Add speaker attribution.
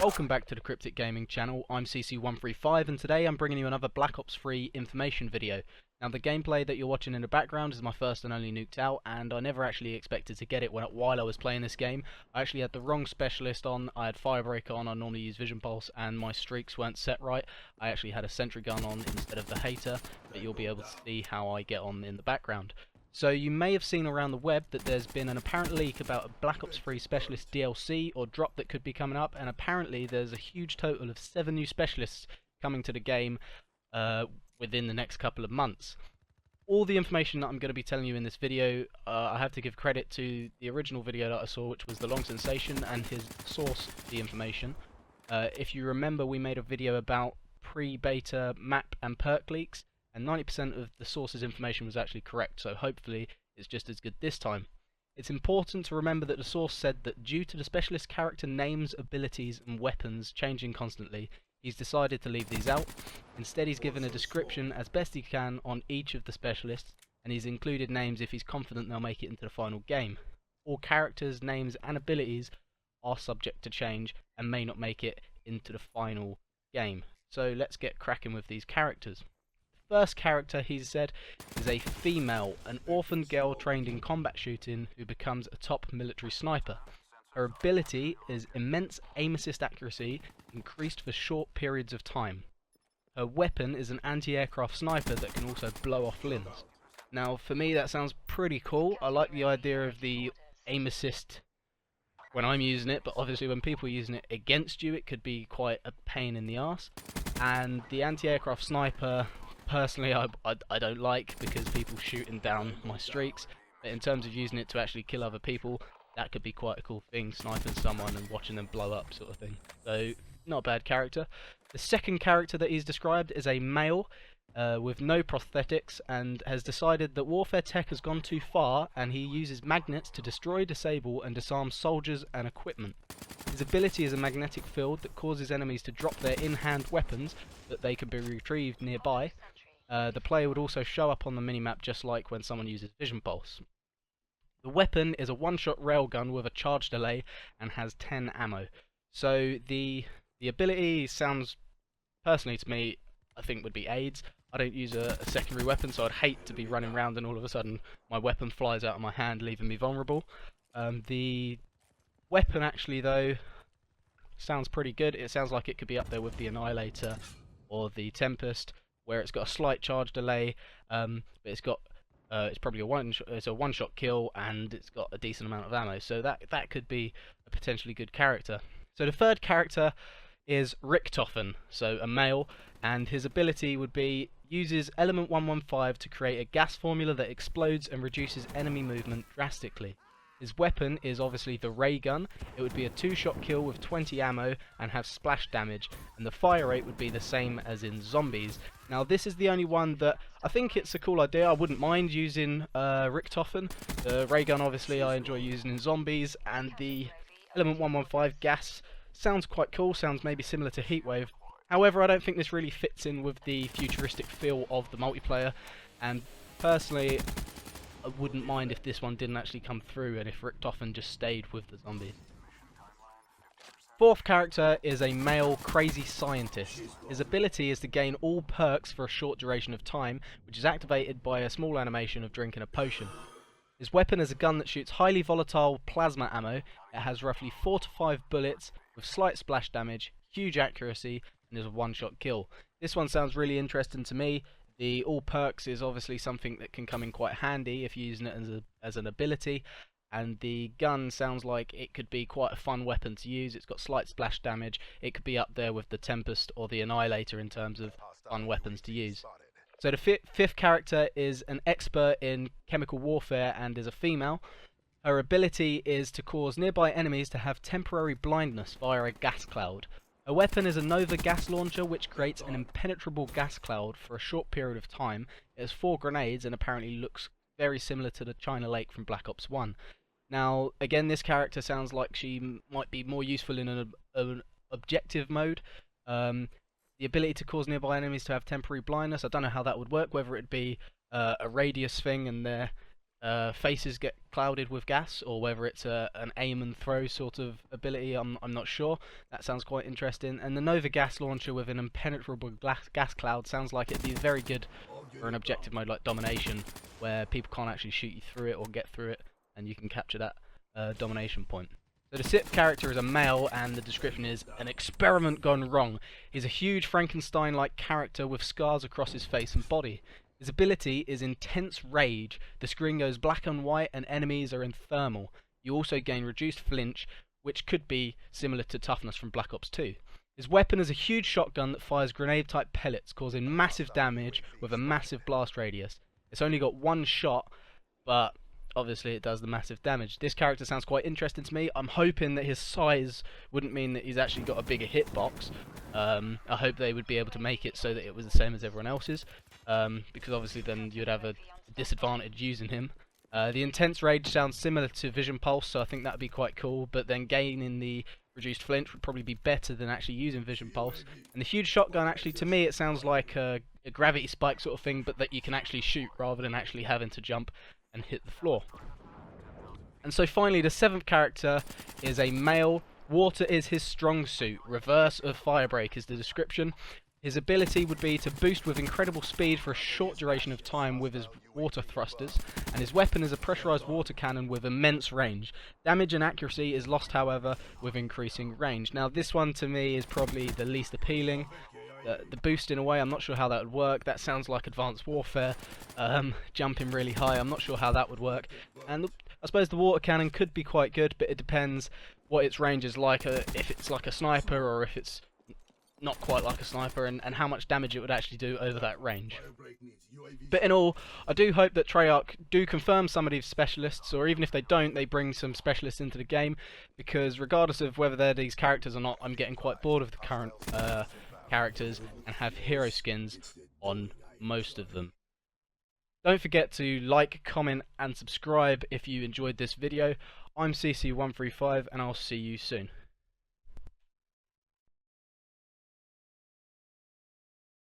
Speaker 1: Welcome back to the CRYPTiCK Gaming channel. I'm CC135 and today I'm bringing you another Black Ops 3 information video. Now the gameplay that you're watching in the background is my first and only nuked out, and I never actually expected to get it while I was playing this game. I actually had the wrong specialist on. I had Firebreaker on, I normally use Vision Pulse, and my streaks weren't set right. I actually had a sentry gun on instead of the hater, but you'll be able to see how I get on in the background. So you may have seen around the web that there's been an apparent leak about a Black Ops 3 Specialist DLC or drop that could be coming up, and apparently there's a huge total of 7 new specialists coming to the game within the next couple of months. All the information that I'm going to be telling you in this video, I have to give credit to the original video that I saw, which was The Long Sensation, and his source of the information. If you remember, we made a video about pre-beta map and perk leaks, and 90% of the source's information was actually correct, so hopefully it's just as good this time. It's important to remember that the source said that due to the specialist character names, abilities and weapons changing constantly, he's decided to leave these out. Instead, he's given a description as best he can on each of the specialists, and he's included names if he's confident they'll make it into the final game. All characters, names and abilities are subject to change and may not make it into the final game. So let's get cracking with these characters. First character, he said, is a female, an orphan girl trained in combat shooting who becomes a top military sniper. Her ability is immense aim assist accuracy, increased for short periods of time. Her weapon is an anti-aircraft sniper that can also blow off limbs. Now, for me, that sounds pretty cool. I like the idea of the aim assist when I'm using it, but obviously when people are using it against you, it could be quite a pain in the arse. And the anti-aircraft sniper, personally, I don't like, because people shooting down my streaks, but in terms of using it to actually kill other people, that could be quite a cool thing, sniping someone and watching them blow up sort of thing. So, not a bad character. The second character that he's described is a male with no prosthetics, and has decided that warfare tech has gone too far, and he uses magnets to destroy, disable and disarm soldiers and equipment. His ability is a magnetic field that causes enemies to drop their in-hand weapons that they can be retrieved nearby. The player would also show up on the minimap just like when someone uses Vision Pulse. The weapon is a one-shot railgun with a charge delay and has 10 ammo. So the ability sounds, personally to me, I think would be AIDS. I don't use a secondary weapon, so I'd hate to be running around and all of a sudden my weapon flies out of my hand, leaving me vulnerable. The weapon actually, though, sounds pretty good. It sounds like it could be up there with the Annihilator or the Tempest, where it's got a slight charge delay, but it's probably a one-shot kill, and it's got a decent amount of ammo. So that could be a potentially good character. So the third character is CRYPTiCK, so a male, and his ability would be uses element 115 to create a gas formula that explodes and reduces enemy movement drastically. His weapon is obviously the ray gun. It would be a 2-shot kill with 20 ammo and have splash damage, and the fire rate would be the same as in zombies. Now this is the only one that I think it's a cool idea. I wouldn't mind using CRYPTiCK. The ray gun obviously I enjoy using in zombies, and the element 115 gas sounds quite cool, sounds maybe similar to Heatwave. However, I don't think this really fits in with the futuristic feel of the multiplayer, and personally I wouldn't mind if this one didn't actually come through and if CRYPTiCK just stayed with the zombies. Fourth character is a male crazy scientist. His ability is to gain all perks for a short duration of time, which is activated by a small animation of drinking a potion. His weapon is a gun that shoots highly volatile plasma ammo. It has roughly 4 to 5 bullets with slight splash damage, huge accuracy, and is a one-shot kill. This one sounds really interesting to me. The all perks is obviously something that can come in quite handy if you're using it as an ability, and the gun sounds like it could be quite a fun weapon to use. It's got slight splash damage. It could be up there with the Tempest or the Annihilator in terms of fun weapons to use. So the fifth character is an expert in chemical warfare and is a female. Her ability is to cause nearby enemies to have temporary blindness via a gas cloud. Her weapon is a Nova gas launcher, which creates an impenetrable gas cloud for a short period of time. It has 4 grenades and apparently looks very similar to the China Lake from Black Ops 1. Now, again, this character sounds like she might be more useful in an objective mode. The The ability to cause nearby enemies to have temporary blindness. I don't know how that would work, whether it be a radius thing and their faces get clouded with gas, or whether it's an aim and throw sort of ability. I'm not sure. That sounds quite interesting. And the Nova gas launcher with an impenetrable gas cloud sounds like it'd be very good for an objective mode like domination, where people can't actually shoot you through it or get through it, and you can capture that domination point. So the sixth character is a male, and the description is an experiment gone wrong. He's a huge Frankenstein-like character with scars across his face and body. His ability is intense rage. The screen goes black and white and enemies are in thermal. You also gain reduced flinch, which could be similar to toughness from Black Ops 2. His weapon is a huge shotgun that fires grenade-type pellets, causing massive damage with a massive blast radius. It's only got one shot, but obviously it does the massive damage. This character sounds quite interesting to me. I'm hoping that his size wouldn't mean that he's actually got a bigger hitbox. I hope they would be able to make it so that it was the same as everyone else's, because obviously then you'd have a disadvantage using him. The intense rage sounds similar to Vision Pulse, so I think that would be quite cool, but then gaining the reduced flinch would probably be better than actually using Vision Pulse. And the huge shotgun, actually, to me, it sounds like a gravity spike sort of thing, but that you can actually shoot rather than actually having to jump and hit the floor. And so finally, the seventh character is a male. Water is his strong suit. Reverse of Firebreak is the description. His ability would be to boost with incredible speed for a short duration of time with his water thrusters, and his weapon is a pressurized water cannon with immense range. Damage and accuracy is lost, however, with increasing range. Now this one to me is probably the least appealing. The boost in a way, I'm not sure how that would work. That sounds like Advanced Warfare, jumping really high. I'm not sure how that would work. And I suppose the water cannon could be quite good, but it depends what its range is like, if it's like a sniper or if it's not quite like a sniper, and how much damage it would actually do over that range. But in all, I do hope that CRYPTiCK do confirm some of these specialists, or even if they don't, they bring some specialists into the game, because regardless of whether they're these characters or not, I'm getting quite bored of the current characters and have hero skins on most of them. Don't forget to like, comment and subscribe if you enjoyed this video. I'm CC135 and I'll see you soon.